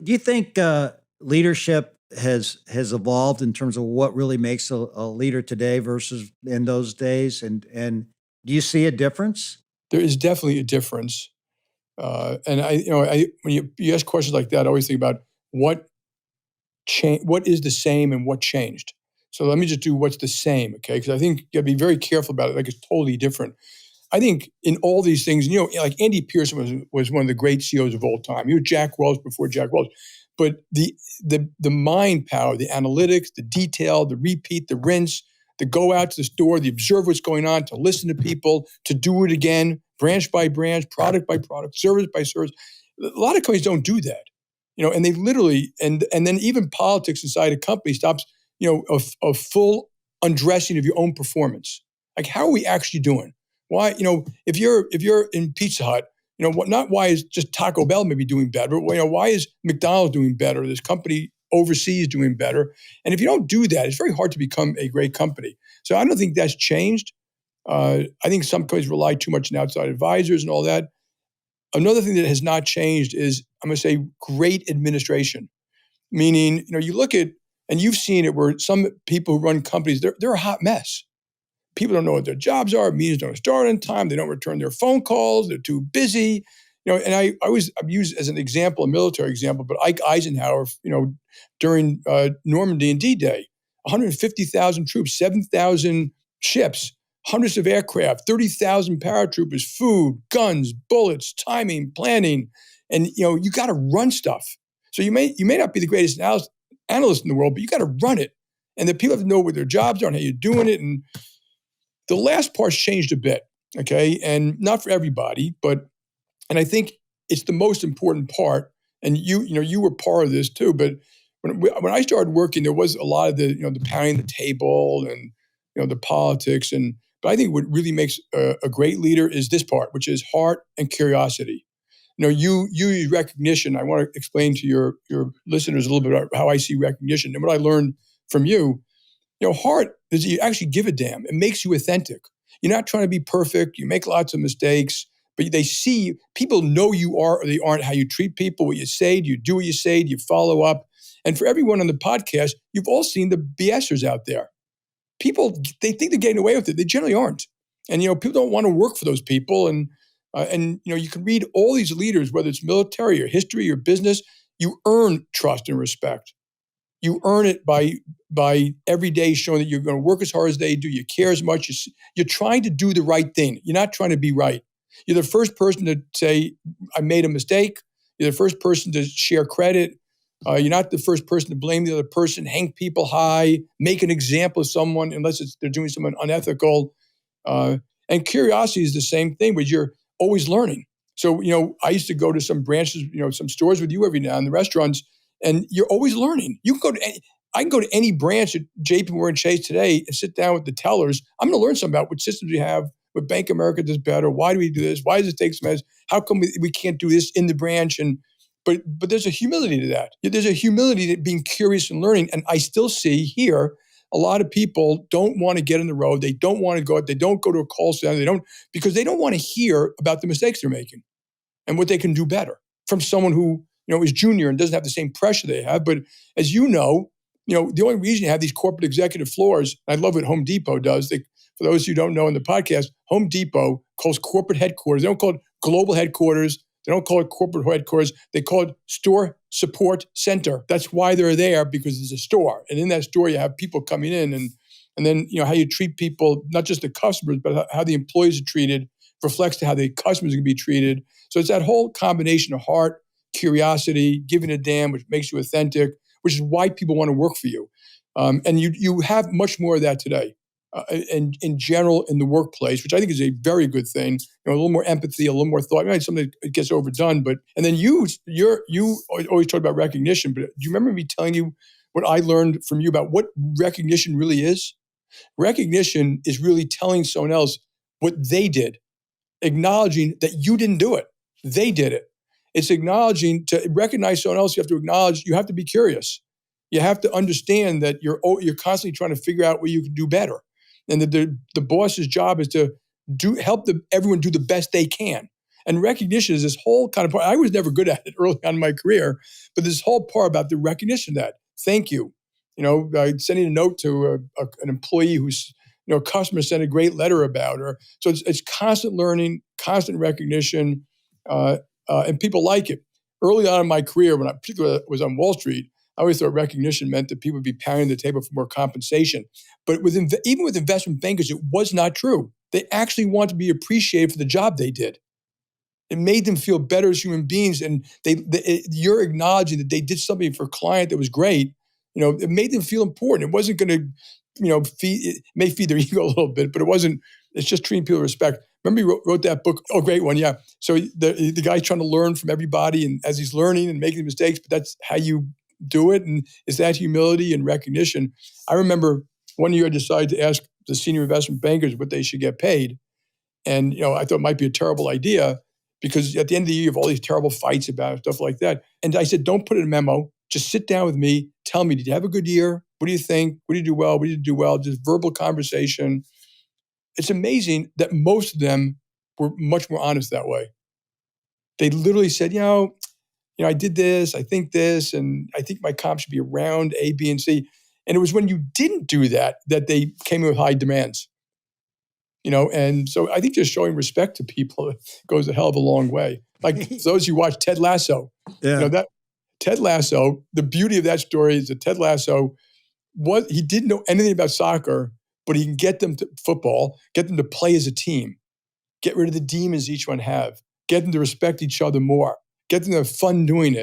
Do you think leadership has evolved in terms of what really makes a leader today versus in those days? And do you see a difference? There is definitely a difference. And when you ask questions like that, I always think about what what is the same and what changed. So let me just do what's the same, okay? Because I think you got to be very careful about it. Like it's totally different. I think in all these things, like Andy Pearson was one of the great CEOs of all time. He was Jack Welch before Jack Welch. But the mind power, the analytics, the detail, the repeat, the rinse, the go out to the store, the observe what's going on, to listen to people, to do it again, branch by branch, product by product, service by service. A lot of companies don't do that. And they literally, and then even politics inside a company stops, a full undressing of your own performance. Like, how are we actually doing? Why, if you're in Pizza Hut, not why is just Taco Bell maybe doing better, but why is McDonald's doing better? This company overseas doing better. And if you don't do that, it's very hard to become a great company. So I don't think that's changed. I think some companies rely too much on outside advisors and all that. Another thing that has not changed is, I'm going to say, great administration. Meaning, you look at, and you've seen it where some people who run companies, they're a hot mess. People don't know what their jobs are. Meetings don't start on time. They don't return their phone calls. They're too busy. And I've used as an example, a military example, but Ike Eisenhower, during Normandy and D-Day, 150,000 troops, 7,000 ships, hundreds of aircraft, 30,000 paratroopers, food, guns, bullets, timing, planning, and you got to run stuff. So you may not be the greatest analyst in the world, but you got to run it, and the people have to know what their jobs are and how you're doing it. And the last part's changed a bit, okay, and not for everybody, and I think it's the most important part. And you were part of this too. But when I started working, there was a lot of the the pounding the table and the politics. But I think what really makes a great leader is this part, which is heart and curiosity. You use recognition. I want to explain to your listeners a little bit about how I see recognition and what I learned from you. Heart is you actually give a damn. It makes you authentic. You're not trying to be perfect. You make lots of mistakes, but they see, people know you are or they aren't, how you treat people, what you say, do you do what you say, do you follow up? And for everyone on the podcast, you've all seen the BSers out there. People, they think they're getting away with it. They generally aren't. And, people don't want to work for those people. And you can read all these leaders, whether it's military or history or business, you earn trust and respect. You earn it by every day showing that you're going to work as hard as they do. You care as much. You're trying to do the right thing. You're not trying to be right. You're the first person to say, I made a mistake. You're the first person to share credit. You're not the first person to blame the other person, hang people high, make an example of someone unless they're doing something unethical. And curiosity is the same thing, but you're always learning. So, I used to go to some branches, some stores with you every now and the restaurants, and you're always learning. I can go to any branch at JPMorgan Chase today and sit down with the tellers. I'm going to learn something about what systems we have, what Bank of America does better. Why do we do this? Why does it take some minutes? How come we can't do this in the branch? But there's a humility to that. There's a humility to being curious and learning. And I still see here a lot of people don't want to get on the road. They don't want to go out. They don't go to a call center. Because they don't want to hear about the mistakes they're making and what they can do better from someone who is junior and doesn't have the same pressure they have. But as the only reason you have these corporate executive floors, I love what Home Depot does. For those who don't know in the podcast, Home Depot calls corporate headquarters. They don't call it global headquarters. They don't call it corporate headquarters. They call it store support center. That's why they're there, because it's a store. And in that store, you have people coming in and then, how you treat people, not just the customers, but how the employees are treated reflects to how the customers are going to be treated. So it's that whole combination of heart, curiosity, giving a damn, which makes you authentic, which is why people want to work for you. And you have much more of that today. In general in the workplace, which I think is a very good thing. A little more empathy, a little more thought. Maybe something that gets overdone, and then you always talk about recognition. But do you remember me telling you what I learned from you about what recognition really is? Recognition is really telling someone else what they did, acknowledging that you didn't do it, they did it. It's acknowledging, to recognize someone else. You have to acknowledge. You have to be curious. You have to understand that you're constantly trying to figure out what you can do better. And the boss's job is to help everyone do the best they can. And recognition is this whole kind of part. I was never good at it early on in my career, but this whole part about the recognition of that. Thank you. Sending a note to an employee who's, a customer sent a great letter about her. So it's constant learning, constant recognition, and people like it. Early on in my career, when I particularly was on Wall Street, I always thought recognition meant that people would be pounding the table for more compensation. But even with investment bankers, it was not true. They actually want to be appreciated for the job they did. It made them feel better as human beings, and you're acknowledging that they did something for a client that was great. It made them feel important. It wasn't going to, it may feed their ego a little bit, but it wasn't. It's just treating people with respect. Remember, he wrote that book. Oh, great one, yeah. So the guy's trying to learn from everybody, and as he's learning and making mistakes, but that's how you do it. And it's that humility and recognition. I remember one year I decided to ask the senior investment bankers what they should get paid, and I thought it might be a terrible idea, because at the end of the year, you have all these terrible fights about stuff like that. And I said, don't put it in a memo. Just sit down with me. Tell me, did you have a good year? What do you think? What did you do well? What did you do well? Just verbal conversation. It's amazing that most of them were much more honest that way. They literally said, I did this, I think this, and I think my comp should be around A, B, and C. And it was when you didn't do that they came in with high demands. And so I think just showing respect to people goes a hell of a long way. Like those who watch Ted Lasso, that Ted Lasso, the beauty of that story is that Ted Lasso, he didn't know anything about soccer, but he can get them to football, get them to play as a team, get rid of the demons each one have, get them to respect each other more, get them to have fun doing it.